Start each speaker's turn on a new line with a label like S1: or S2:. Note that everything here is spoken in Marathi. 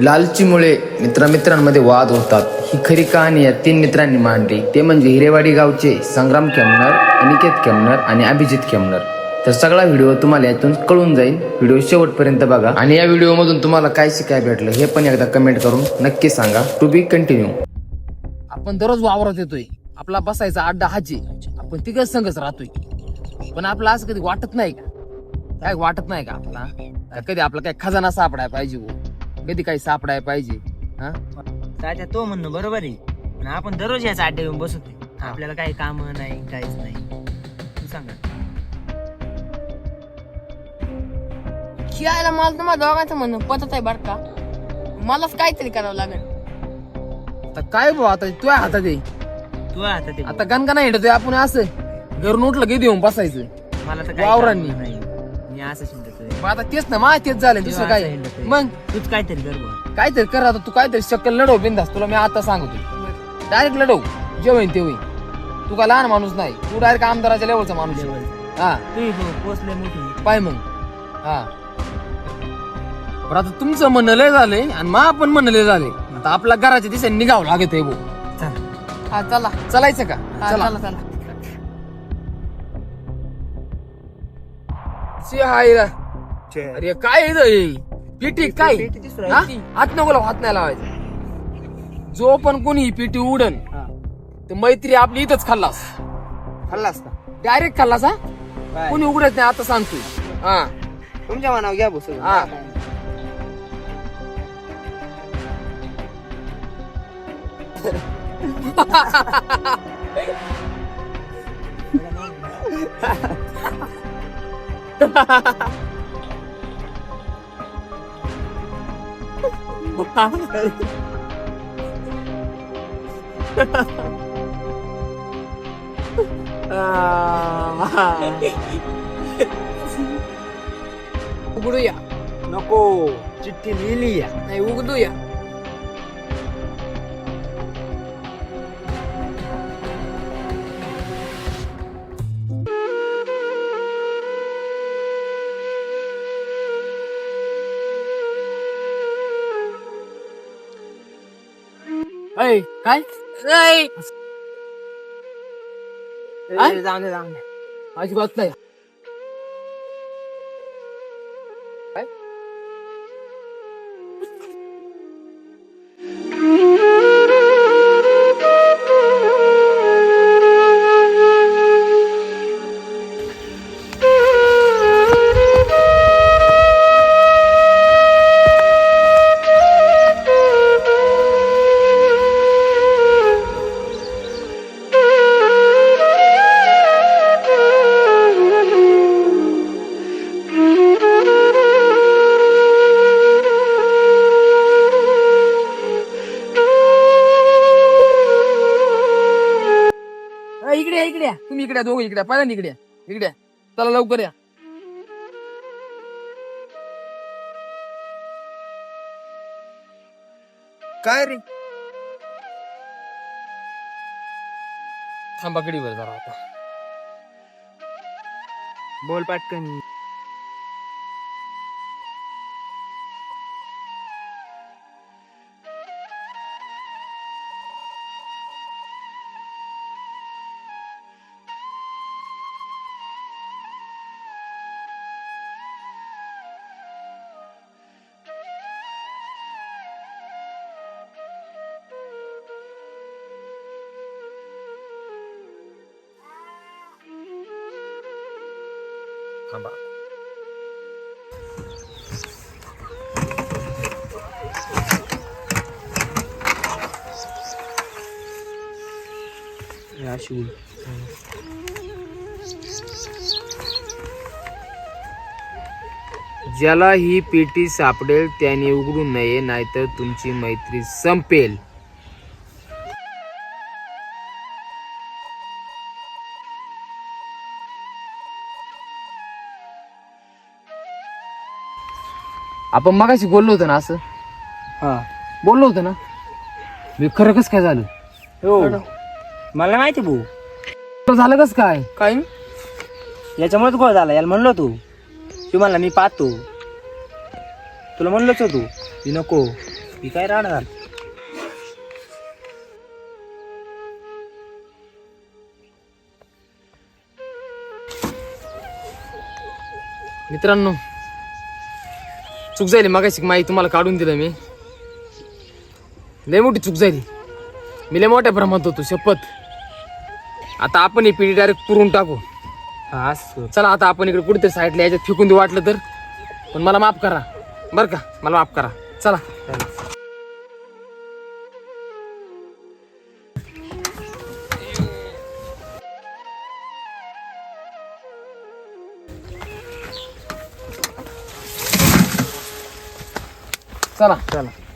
S1: लालचीमुळे मित्रांमध्ये वाद होतात. ही खरी कहाणी या 3 मित्रांनी मांडली. ते म्हणजे हिरेवाडी गावचे संग्राम खेमनर, अनिकेत खेमनर आणि अभिजित खेमनर. तर सगळा व्हिडिओ तुम्हाला यातून कळून जाईल. व्हिडिओ शेवटपर्यंत बघा आणि या व्हिडिओ मधून तुम्हाला काय शिकायला भेटलं हे पण एकदा कमेंट करून नक्की सांगा. To be continue.
S2: आपण दररोज वावरात येतोय. आपला बसायचा अड्डा हाची. आपण तिघच संघच राहतोय. पण आपला असं कधी वाटत नाही का? काय वाटत नाही का आपला कधी आपला काय खजाना सापडायला पाहिजे हो? कधी काही सापडायला पाहिजे? हा
S3: तात्या तो म्हणणं बरोबर आहे. पण आपण दररोज याचा अड्डा येऊन बसतोय. आपल्याला काही काम नाही, काहीच नाही. तू सांगा.
S4: शिवायला मला तुम्हाला दोघांचं म्हणणं पटत आहे बरं का. मलाच काहीतरी करावं लागेल.
S2: आता काय भाऊ, आता तुझ्या हातात आहे.
S3: तू आता ते
S2: आता गणगणा हिंडतोय आपण. असं घरून उठलं की येऊन बसायचं
S3: मला तर काही
S2: वावरांनी.
S3: काम नाही. मी असं शिंदतोय.
S2: मग आता तेच ना, तेच झालं. दुसरं काय मग
S3: तूच काहीतरी कर बुवा.
S2: काहीतरी कर. आता तू काहीतरी शक्कल लढव बिंदास. तुला मी आता सांगतो, डायरेक्ट लढव. जे होईल ते होईल. तू काय लहान माणूस नाही. तू डायरेक्ट आमदाराच्या लेवलचा माणूस आहे. हा
S3: तू पोचले मोठी
S2: पाय मग. हा बरं, आता तुमचं म्हणणं लय झालंय आणि मा पण म्हणणं लय झालंय. आता आपल्या घराच्या दिशेने निघावं लागत आहे भाऊ.
S3: चला.
S4: हा चला.
S2: चलायचं का?
S4: हा,
S2: चला.
S4: चला चला.
S2: शी हायला. अरे काय आहे हे? पिटी काय?
S3: पेटी दिसू
S2: हा?
S3: राहिली.
S2: हात नको लावू, हात नाही लावायचं. जो पण कोणी ही पिटी उडन तर मैत्री आपली इथंच खाल्लास.
S3: खाल्लास का?
S2: डायरेक्ट खाल्लास. हा
S3: काय?
S2: कोणी उघडत नाही आता सांगतोय. हा
S3: तुमच्या मनावर घ्या बस.
S2: हा. उघडूया.
S3: नको, चिठ्ठी लिहिली या.
S2: नाही उघडूया. ऐ, काय ऐ,
S3: जाऊन दे जाऊन दे.
S2: अजिबात नाही. काय? इकडे या, इकडे या. तुम्ही इकडे या, दोघं इकडे या. पहिल्यांदा इकडे या. इकडे या. चला लवकर या.
S3: काय रे?
S2: थांबा कडीवर जरा आता.
S3: बोल पाटकन.
S2: थांबा. ज्याला ही पेटी सापडेल त्याने उघडू नये, नाहीतर तुमची मैत्री संपेल. आपण मगाशी बोललो होतो ना, असं बोललो होतो ना. मी खरं कस काय झालं?
S3: हो मला माहिती भाऊ.
S2: तर झालं कस काय?
S4: काय
S3: याच्यामुळेच गोळ झाला. याला म्हणलो तू म्हणला मी पाहतो. तुला म्हणलोच होतो की नको. ती काय राहणार.
S2: मित्रांनो, चूक झाली मगाशी माहिती तुम्हाला काढून दिलं मी. लय मोठी चूक झाली. मी लय मोठ्या भ्रमात होतो शपथ. आता आपण ही पिढी डायरेक्ट पुरून टाकू.
S3: हा
S2: चला आता आपण इकडे कुठेतरी साईडला याच्यात फेकून देऊ वाटलं तर. पण मला माफ करा बरं का, मला माफ करा. चला. चला.